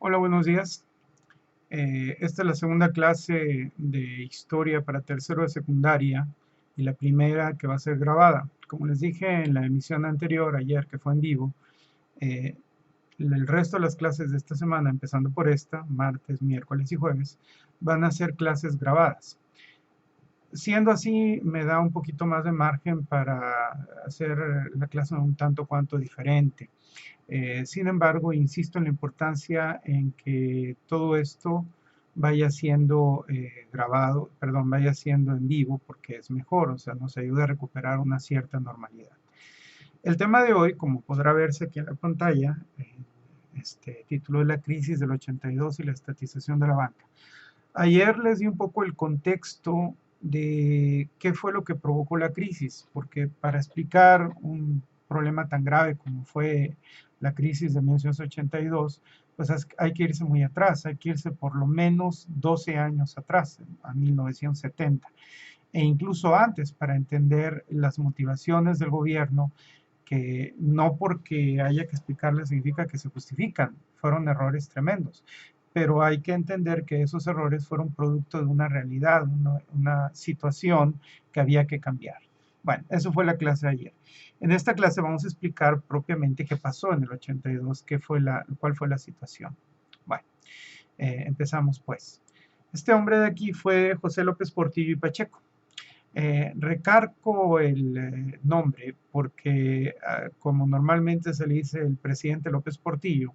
Hola, buenos días. Esta es la segunda clase de historia para tercero de secundaria y la primera que va a ser grabada. Como les dije en la emisión anterior, ayer que fue en vivo, eh, el resto de las clases de esta semana, empezando por esta, martes, miércoles y jueves, van a ser clases grabadas. Siendo así, me da un poquito más de margen para hacer la clase un tanto cuanto diferente. Sin embargo, insisto en la importancia en que todo esto vaya siendo grabado, perdón, vaya siendo en vivo porque es mejor, o sea, nos ayuda a recuperar una cierta normalidad. El tema de hoy, como podrá verse aquí en la pantalla, este título es la crisis del 82 y la estatización de la banca. Ayer les di un poco el contexto de qué fue lo que provocó la crisis, porque para explicar un problema tan grave como fue la crisis de 1982, pues hay que irse muy atrás, hay que irse por lo menos 12 años atrás, a 1970, e incluso antes, para entender las motivaciones del gobierno, que no porque haya que explicarles significa que se justifican, fueron errores tremendos, pero hay que entender que esos errores fueron producto de una realidad, una situación que había que cambiar. Bueno, eso fue la clase de ayer. En esta clase vamos a explicar propiamente qué pasó en el 82, cuál fue la situación. Bueno, empezamos pues. Este hombre de aquí fue José López Portillo y Pacheco. Recargo el nombre porque, como normalmente se le dice el presidente López Portillo,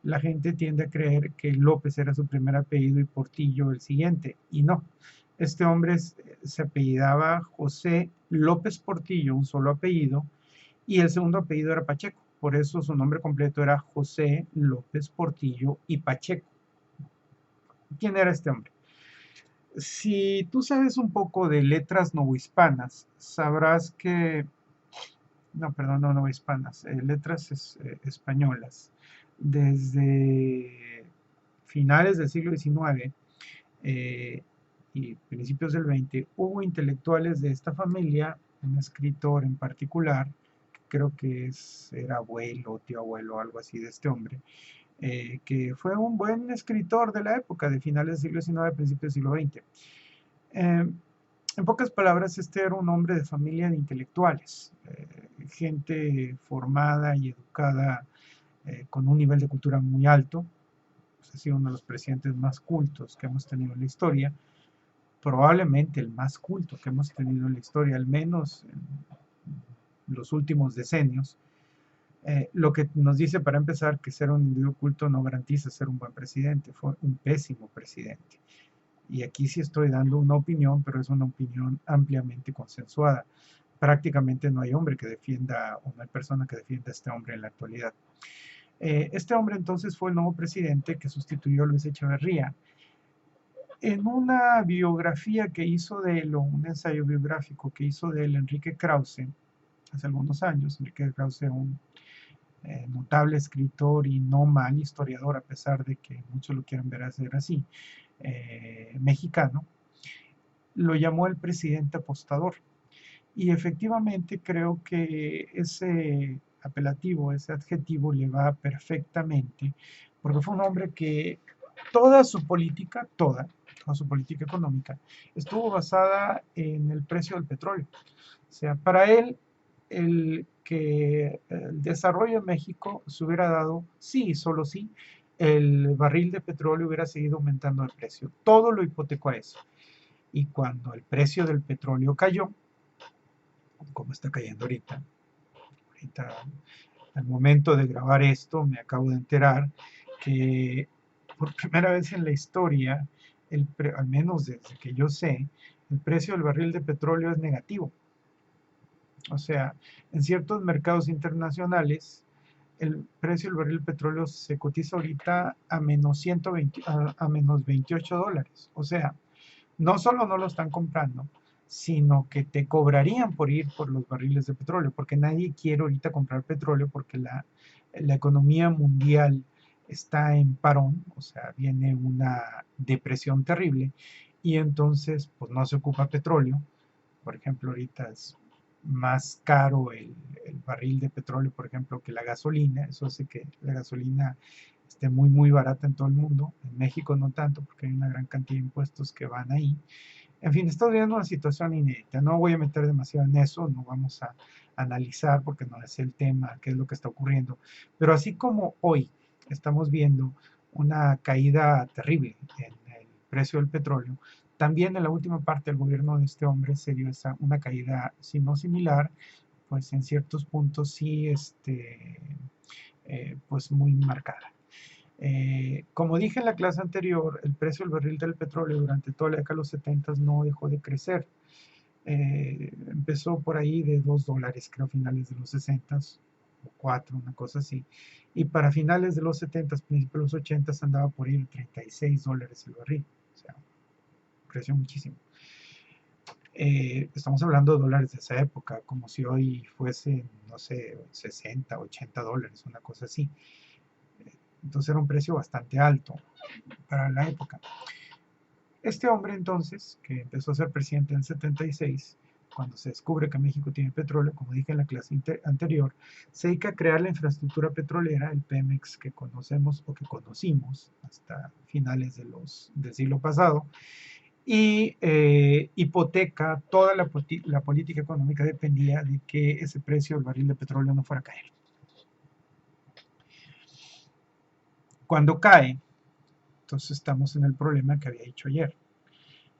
la gente tiende a creer que López era su primer apellido y Portillo el siguiente, y no. Este hombre se apellidaba José López Portillo, un solo apellido, y el segundo apellido era Pacheco. Por eso su nombre completo era José López Portillo y Pacheco. ¿Quién era este hombre? Si tú sabes un poco de letras novohispanas, sabrás que, no, perdón, no novohispanas, españolas, desde finales del siglo XIX eh, y principios del XX, hubo intelectuales de esta familia, un escritor en particular, creo que era abuelo, tío abuelo, algo así de este hombre, que fue un buen escritor de la época, de finales del siglo XIX, principios del siglo XX. Eh, en pocas palabras, este era un hombre de familia de intelectuales, gente formada y educada con un nivel de cultura muy alto. Pues, ha sido uno de los presidentes más cultos que hemos tenido en la historia, probablemente el más culto que hemos tenido en la historia, al menos en los últimos decenios. Lo que nos dice para empezar que ser un individuo culto no garantiza ser un buen presidente, fue un pésimo presidente. Y aquí sí estoy dando una opinión, pero es una opinión ampliamente consensuada. Prácticamente no hay hombre que defienda, o no hay persona que defienda a este hombre en la actualidad. Este hombre entonces fue el nuevo presidente que sustituyó a Luis Echeverría. En una biografía que hizo de él, o un ensayo biográfico que hizo de él Enrique Krause, hace algunos años, Enrique Krause, un notable escritor y no mal historiador, a pesar de que muchos lo quieran ver hacer así, mexicano, lo llamó el presidente apostador. Y efectivamente creo que ese apelativo, ese adjetivo le va perfectamente, porque fue un hombre que toda su política, toda su política económica, estuvo basada en el precio del petróleo. O sea, para él, el que el desarrollo en México se hubiera dado, sí, solo sí, el barril de petróleo hubiera seguido aumentando de precio. Todo lo hipotecó a eso. Y cuando el precio del petróleo cayó, como está cayendo ahorita al momento de grabar esto, me acabo de enterar que por primera vez en la historia, al menos desde que yo sé, el precio del barril de petróleo es negativo. O sea, en ciertos mercados internacionales, el precio del barril de petróleo se cotiza ahorita a menos 120, a menos $28. O sea, no solo no lo están comprando, sino que te cobrarían por ir por los barriles de petróleo, porque nadie quiere ahorita comprar petróleo porque la economía mundial está en parón, o sea, viene una depresión terrible y entonces pues no se ocupa petróleo. Por ejemplo, ahorita es más caro el barril de petróleo, por ejemplo, que la gasolina. Eso hace que la gasolina esté muy, muy barata en todo el mundo. En México no tanto, porque hay una gran cantidad de impuestos que van ahí. En fin, estamos viendo una situación inédita. No voy a meter demasiado en eso, no vamos a analizar porque no es el tema, qué es lo que está ocurriendo. Pero así como hoy estamos viendo una caída terrible en el precio del petróleo, también en la última parte del gobierno de este hombre se dio una caída, si no similar, pues en ciertos puntos sí, pues muy marcada. Como dije en la clase anterior, el precio del barril del petróleo durante toda la década de los 70 no dejó de crecer. Empezó por ahí de $2, creo, a finales de los 60 o 4, una cosa así. Y para finales de los 70, principios de los 80 andaba por ahí de $36 el barril. O sea, creció muchísimo. Estamos hablando de dólares de esa época, como si hoy fuese, no sé, 60, $80, una cosa así. Entonces era un precio bastante alto para la época. Este hombre entonces, que empezó a ser presidente en el 76, cuando se descubre que México tiene petróleo, como dije en la clase anterior, se dedica a crear la infraestructura petrolera, el Pemex que conocemos o que conocimos hasta finales del siglo pasado, y hipoteca toda la política económica dependía de que ese precio del barril de petróleo no fuera a caer. Cuando cae, entonces estamos en el problema que había dicho ayer.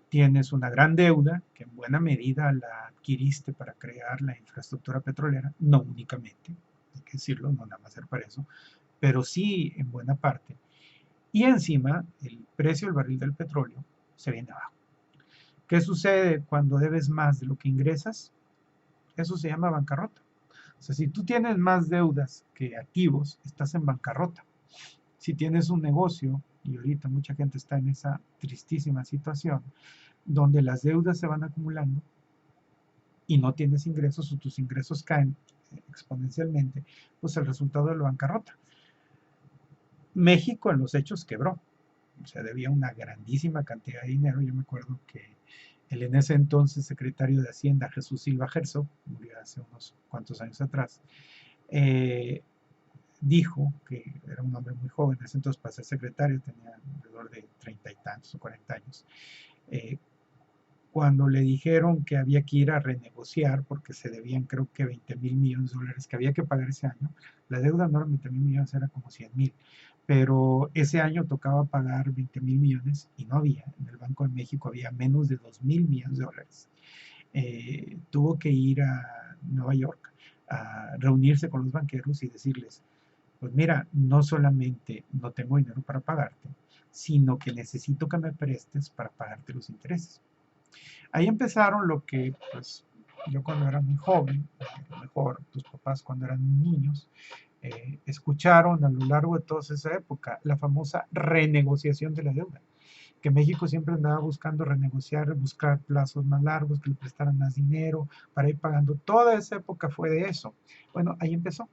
Tienes una gran deuda que en buena medida la adquiriste para crear la infraestructura petrolera, no únicamente, hay que decirlo, no nada más ser para eso, pero sí en buena parte. Y encima el precio del barril del petróleo se viene abajo. ¿Qué sucede cuando debes más de lo que ingresas? Eso se llama bancarrota. O sea, si tú tienes más deudas que activos, estás en bancarrota. Si tienes un negocio, y ahorita mucha gente está en esa tristísima situación, donde las deudas se van acumulando y no tienes ingresos o tus ingresos caen exponencialmente, pues el resultado de la bancarrota. México en los hechos quebró, o sea, debía una grandísima cantidad de dinero. Yo me acuerdo que el en ese entonces secretario de Hacienda, Jesús Silva Herzog, murió hace unos cuantos años atrás, dijo que era un hombre muy joven, en ese entonces para ser secretario tenía alrededor de 30 y tantos o 40 años, cuando le dijeron que había que ir a renegociar porque se debían creo que 20 mil millones de dólares que había que pagar ese año. La deuda no era 20 mil millones, era como 100 mil, pero ese año tocaba pagar 20 mil millones y no había. En el Banco de México había menos de 2 mil millones de dólares. Tuvo que ir a Nueva York a reunirse con los banqueros y decirles, pues mira, no solamente no tengo dinero para pagarte, sino que necesito que me prestes para pagarte los intereses. Ahí empezaron lo que, pues, yo cuando era muy joven, a lo mejor tus papás cuando eran niños, escucharon a lo largo de toda esa época la famosa renegociación de la deuda, que México siempre andaba buscando renegociar, buscar plazos más largos, que le prestaran más dinero para ir pagando. Toda esa época fue de eso. Bueno, ahí empezó.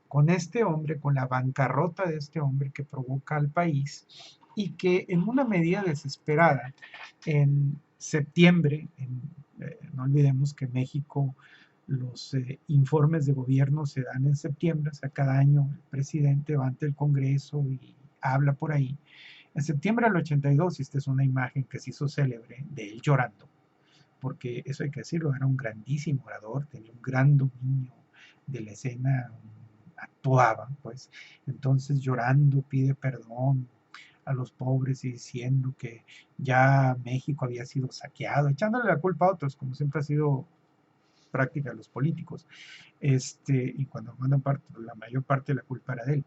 Con este hombre, con la bancarrota de este hombre que provoca al país y que en una medida desesperada, en septiembre, no olvidemos que México, los informes de gobierno se dan en septiembre, o sea, cada año el presidente va ante el Congreso y habla por ahí. En septiembre del 82, y esta es una imagen que se hizo célebre de él llorando, porque eso hay que decirlo, era un grandísimo orador, tenía un gran dominio de la escena, actuaba, pues, entonces llorando pide perdón a los pobres y diciendo que ya México había sido saqueado, echándole la culpa a otros, como siempre ha sido práctica de los políticos, y cuando mandan la mayor parte de la culpa era de él.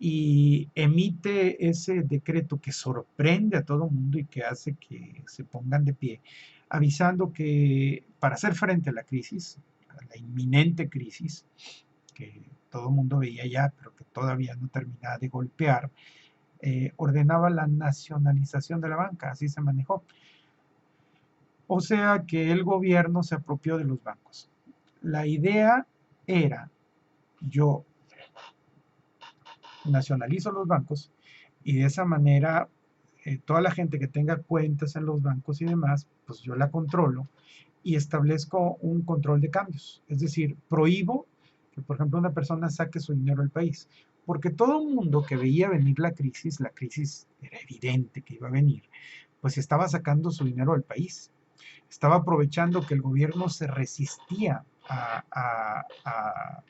Y emite ese decreto que sorprende a todo el mundo y que hace que se pongan de pie, avisando que para hacer frente a la crisis, a la inminente crisis, que todo el mundo veía ya, pero que todavía no terminaba de golpear, ordenaba la nacionalización de la banca, así se manejó. O sea que el gobierno se apropió de los bancos. La idea era, yo nacionalizo los bancos y de esa manera toda la gente que tenga cuentas en los bancos y demás, pues yo la controlo y establezco un control de cambios. Es decir, prohíbo que, por ejemplo, una persona saque su dinero del país. porque todo el mundo que veía venir la crisis era evidente que iba a venir, pues estaba sacando su dinero del país. Estaba aprovechando que el gobierno se resistía a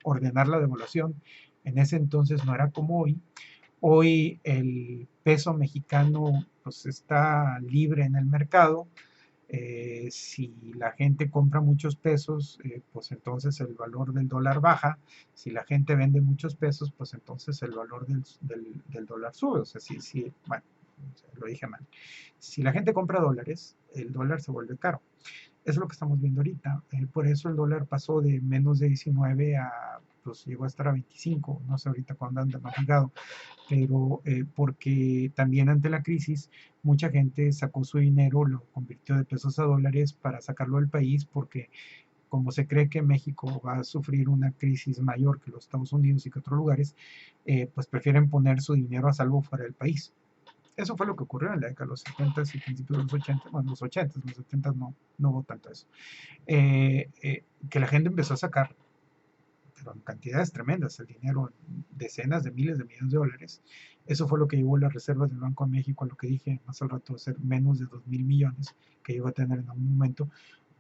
ordenar la devaluación. En ese entonces no era como hoy. Hoy el peso mexicano pues está libre en el mercado. Si la gente compra muchos pesos, pues entonces el valor del dólar baja. Si la gente vende muchos pesos, pues entonces el valor del dólar sube. O sea, bueno, lo dije mal. Si la gente compra dólares, el dólar se vuelve caro. Eso es lo que estamos viendo ahorita. Por eso el dólar pasó de menos de 19 pues llegó a estar a 25. No sé ahorita cuándo anda más ligado, pero porque también ante la crisis mucha gente sacó su dinero, lo convirtió de pesos a dólares para sacarlo del país, porque como se cree que México va a sufrir una crisis mayor que los Estados Unidos y que otros lugares, pues prefieren poner su dinero a salvo fuera del país. Eso fue lo que ocurrió en la década de los 70 y principios de los 80, bueno, los 80, los 70 no hubo tanto eso. Que la gente empezó a sacar, pero en cantidades tremendas, el dinero, decenas de miles de millones de dólares. Eso fue lo que llevó las reservas del Banco de México a lo que dije más al rato, a ser menos de 2.000 millones que iba a tener en algún momento.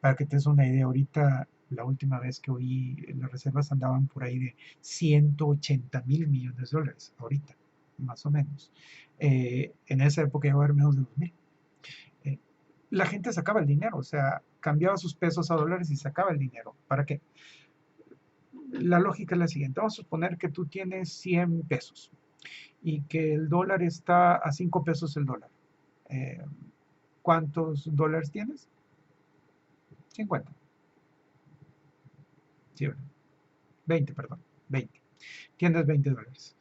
Para que te des una idea, ahorita la última vez que oí, las reservas andaban por ahí de 180.000 millones de dólares, ahorita, más o menos. En esa época iba a haber menos de 2.000. La gente sacaba el dinero, o sea, cambiaba sus pesos a dólares y sacaba el dinero. ¿Para qué? La lógica es la siguiente. Vamos a suponer que tú tienes 100 pesos y que el dólar está a 5 pesos el dólar. ¿Cuántos dólares tienes? 50. Sí, 20, perdón. 20. Tienes 20 dólares.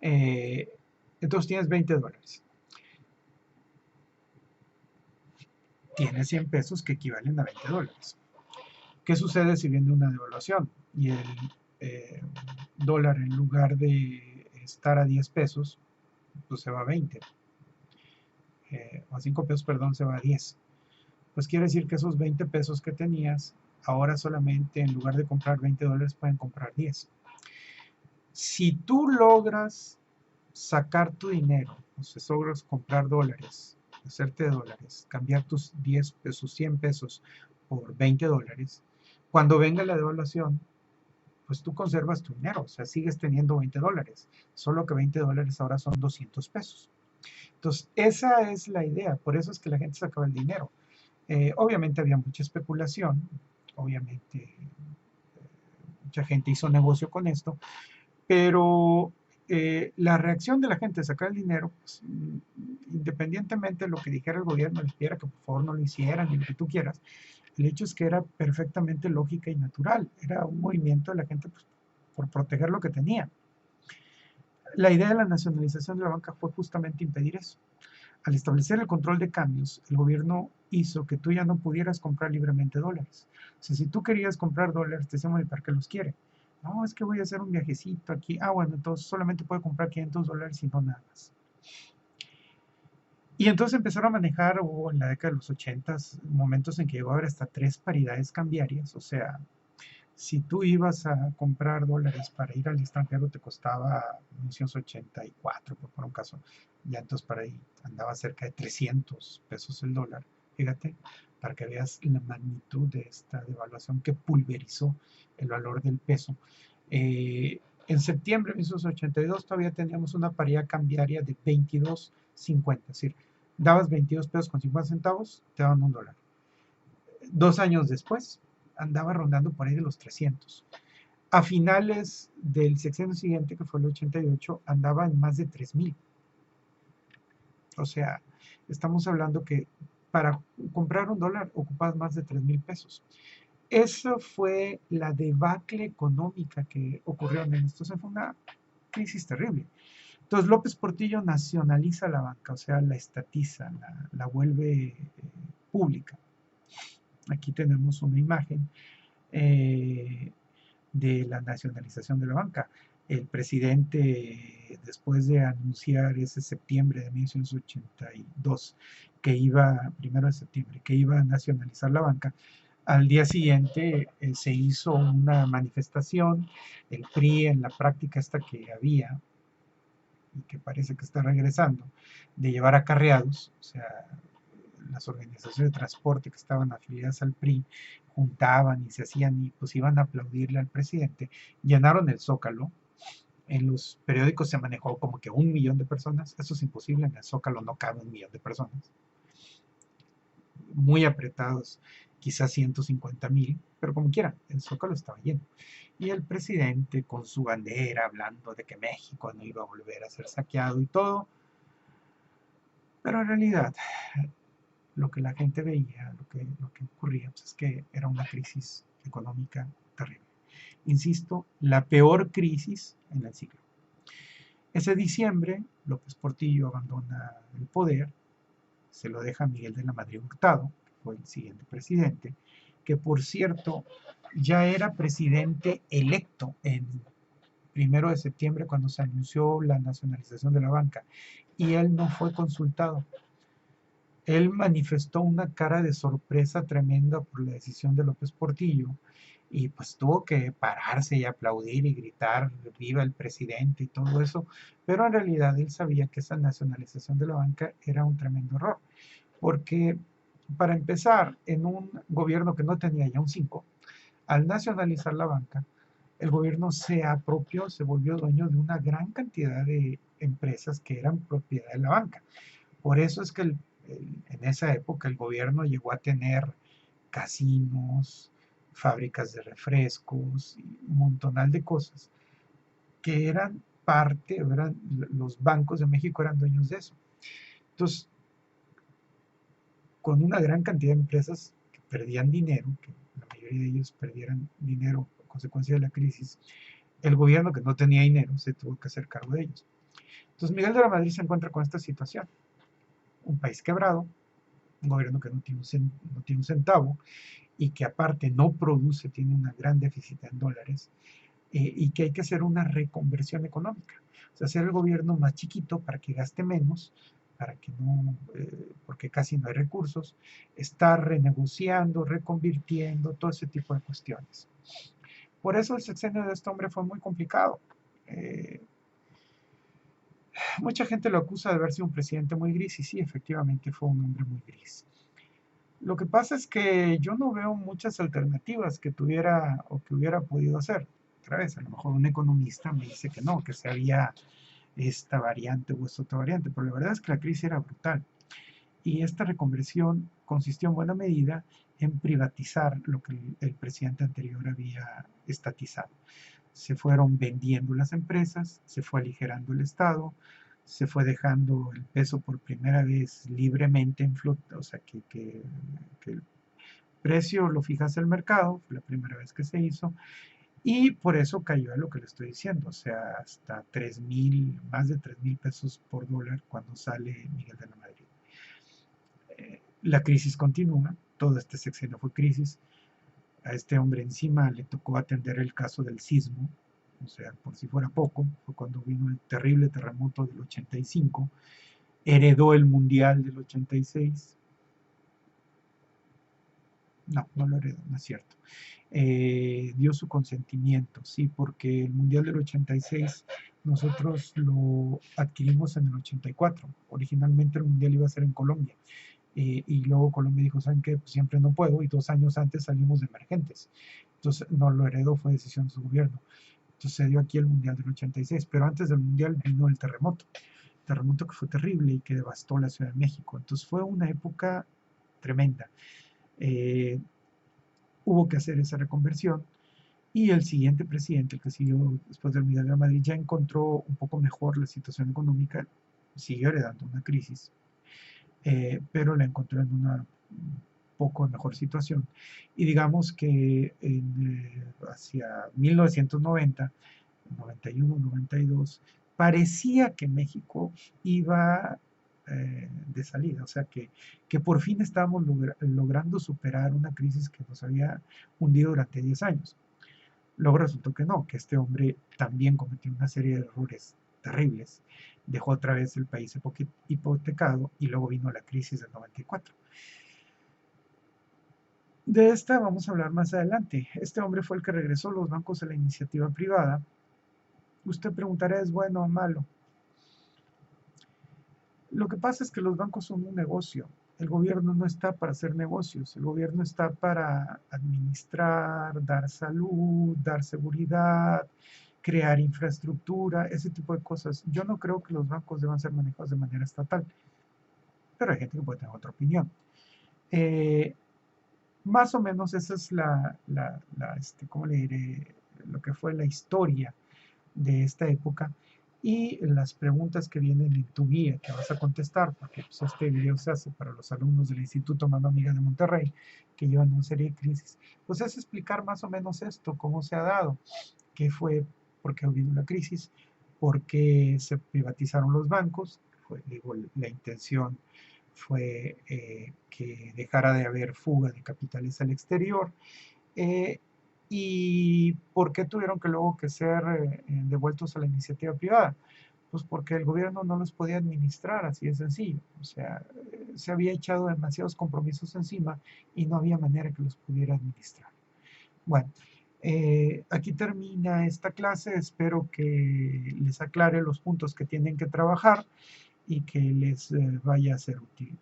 Entonces tienes 20 dólares. Tienes 100 pesos que equivalen a 20 dólares. ¿Qué sucede si viene una devaluación y el dólar, en lugar de estar a 10 pesos, pues se va a 20? O a 5 pesos, perdón, se va a 10. Pues quiere decir que esos 20 pesos que tenías, ahora solamente en lugar de comprar 20 dólares, pueden comprar 10. Si tú logras sacar tu dinero, o sea, logras comprar dólares, hacerte dólares, cambiar tus 10 pesos, 100 pesos por 20 dólares, cuando venga la devaluación, pues tú conservas tu dinero, o sea, sigues teniendo 20 dólares, solo que 20 dólares ahora son 200 pesos. Entonces, esa es la idea, por eso es que la gente sacaba el dinero. Obviamente había mucha especulación, obviamente mucha gente hizo negocio con esto, pero la reacción de la gente de sacar el dinero, pues, independientemente de lo que dijera el gobierno, les pidiera que por favor no lo hicieran y lo que tú quieras, el hecho es que era perfectamente lógica y natural, era un movimiento de la gente pues, por proteger lo que tenía. La idea de la nacionalización de la banca fue justamente impedir eso. Al establecer el control de cambios, el gobierno hizo que tú ya no pudieras comprar libremente dólares. O sea, si tú querías comprar dólares, te decíamos, ¿y para qué los quiere? No, es que voy a hacer un viajecito aquí. Ah, bueno, entonces solamente puede comprar 500 dólares y no nada más. Y entonces empezaron a manejar, en la década de los 80, momentos en que llegó a haber hasta 3 paridades cambiarias. O sea, si tú ibas a comprar dólares para ir al extranjero, te costaba 1984, por poner un caso. Ya entonces para ahí andaba cerca de 300 pesos el dólar. Fíjate, para que veas la magnitud de esta devaluación que pulverizó el valor del peso. En septiembre de 1982 todavía teníamos una paridad cambiaria de 22.50, es decir, dabas 22 pesos con 50 centavos, te daban un dólar. 2 años después, andaba rondando por ahí de los 300. A finales del sexenio siguiente, que fue el 88, andaba en más de 3,000. O sea, estamos hablando que para comprar un dólar ocupas más de 3,000 pesos. Eso fue la debacle económica que ocurrió en esto. O sea, fue una crisis terrible. Entonces López Portillo nacionaliza la banca, o sea, la estatiza, la vuelve pública. Aquí tenemos una imagen de la nacionalización de la banca. El presidente, después de anunciar ese septiembre de 1982, que iba, 1 de septiembre, que iba a nacionalizar la banca, al día siguiente se hizo una manifestación, el PRI en la práctica esta que había, y que parece que está regresando, de llevar acarreados, o sea, las organizaciones de transporte que estaban afiliadas al PRI juntaban y se hacían y pues iban a aplaudirle al presidente, llenaron el Zócalo. En los periódicos se manejó como que 1 millón de personas. Eso es imposible, en el Zócalo no cabe 1 millón de personas. Muy apretados, quizás 150,000, pero como quiera, el Zócalo estaba lleno. Y el presidente con su bandera hablando de que México no iba a volver a ser saqueado y todo. Pero en realidad, lo que la gente veía, lo que ocurría, pues es que era una crisis económica terrible. Insisto, la peor crisis en el siglo. Ese diciembre, López Portillo abandona el poder, se lo deja a Miguel de la Madrid Hurtado, que fue el siguiente presidente, que por cierto ya era presidente electo en 1 de septiembre cuando se anunció la nacionalización de la banca, y él no fue consultado. Él manifestó una cara de sorpresa tremenda por la decisión de López Portillo y pues tuvo que pararse y aplaudir y gritar viva el presidente y todo eso, pero en realidad él sabía que esa nacionalización de la banca era un tremendo error, porque para empezar, en un gobierno que no tenía ya un 5, al nacionalizar la banca, el gobierno se apropió, se volvió dueño de una gran cantidad de empresas que eran propiedad de la banca. Por eso es que en esa época el gobierno llegó a tener casinos, fábricas de refrescos, y un montonal de cosas que eran parte, los bancos de México eran dueños de eso. Entonces, con una gran cantidad de empresas que perdían dinero, que la mayoría de ellos perdieran dinero a consecuencia de la crisis, el gobierno que no tenía dinero se tuvo que hacer cargo de ellos. Entonces Miguel de la Madrid se encuentra con esta situación. Un país quebrado, un gobierno que no tiene un centavo y que aparte no produce, tiene una gran déficit en dólares, y que hay que hacer una reconversión económica. O sea, hacer el gobierno más chiquito para que gaste menos, para que no, porque casi no hay recursos, estar renegociando, reconvirtiendo, todo ese tipo de cuestiones. Por eso el sexenio de este hombre fue muy complicado. Eh, Mucha gente lo acusa de haber sido un presidente muy gris, y sí, efectivamente fue un hombre muy gris. Lo que pasa es que yo no veo muchas alternativas que tuviera o que hubiera podido hacer. Otra vez, a lo mejor un economista me dice que no, que se había esta variante o esta otra variante, pero la verdad es que la crisis era brutal. Y esta reconversión consistió en buena medida en privatizar lo que el presidente anterior había estatizado. Se fueron vendiendo las empresas, se fue aligerando el Estado, se fue dejando el peso por primera vez libremente en flota, o sea, que el precio lo fijase el mercado, fue la primera vez que se hizo, y por eso cayó a lo que le estoy diciendo, o sea, hasta 3,000, más de 3,000 pesos por dólar cuando sale Miguel de la Madrid. La crisis continúa, todo este sexenio fue crisis, a este hombre encima le tocó atender el caso del sismo, o sea, por si fuera poco, fue cuando vino el terrible terremoto del 85, heredó el Mundial del 86, no, no lo heredó, no es cierto, dio su consentimiento, sí, porque el Mundial del 86 nosotros lo adquirimos en el 84, originalmente el Mundial iba a ser en Colombia, y luego Colombia dijo, ¿saben qué? Pues siempre no puedo, y 2 años antes salimos de emergentes. Entonces, no lo heredó, fue decisión de su gobierno. Entonces se dio aquí el Mundial del 86, pero antes del Mundial vino el terremoto que fue terrible y que devastó la Ciudad de México. Entonces fue una época tremenda. Eh, Hubo que hacer esa reconversión y el siguiente presidente, el que siguió después del Mundial de Madrid, ya encontró un poco mejor la situación económica, siguió heredando una crisis, pero la encontró en una poco mejor situación. Y digamos que hacia 1990, 91, 92, parecía que México iba de salida, o sea que por fin estábamos logrando superar una crisis que nos había hundido durante 10 años. Luego resultó que no, que este hombre también cometió una serie de errores terribles, dejó otra vez el país hipotecado y luego vino la crisis del 94. De esta vamos a hablar más adelante. Este hombre fue el que regresó los bancos a la iniciativa privada. Usted preguntará, ¿es bueno o malo? Lo que pasa es que los bancos son un negocio. El gobierno no está para hacer negocios. El gobierno está para administrar, dar salud, dar seguridad, crear infraestructura, ese tipo de cosas. Yo no creo que los bancos deban ser manejados de manera estatal, pero hay gente que puede tener otra opinión. Eh, Más o menos esa es ¿cómo le diré? Lo que fue la historia de esta época y las preguntas que vienen en tu guía que vas a contestar, porque pues, este video se hace para los alumnos del Instituto Mano Amiga de Monterrey que llevan una serie de crisis, pues es explicar más o menos esto, cómo se ha dado, qué fue, por qué hubo una crisis, por qué se privatizaron los bancos, fue, digo, la intención fue que dejara de haber fuga de capitales al exterior, eh, y por qué tuvieron que luego que ser devueltos a la iniciativa privada. Pues porque el gobierno no los podía administrar, así de sencillo. O sea, se había echado demasiados compromisos encima y no había manera que los pudiera administrar. Bueno, aquí termina esta clase. Espero que les aclare los puntos que tienen que trabajar y que les vaya a ser útil.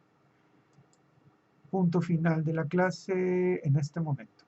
Punto final de la clase en este momento.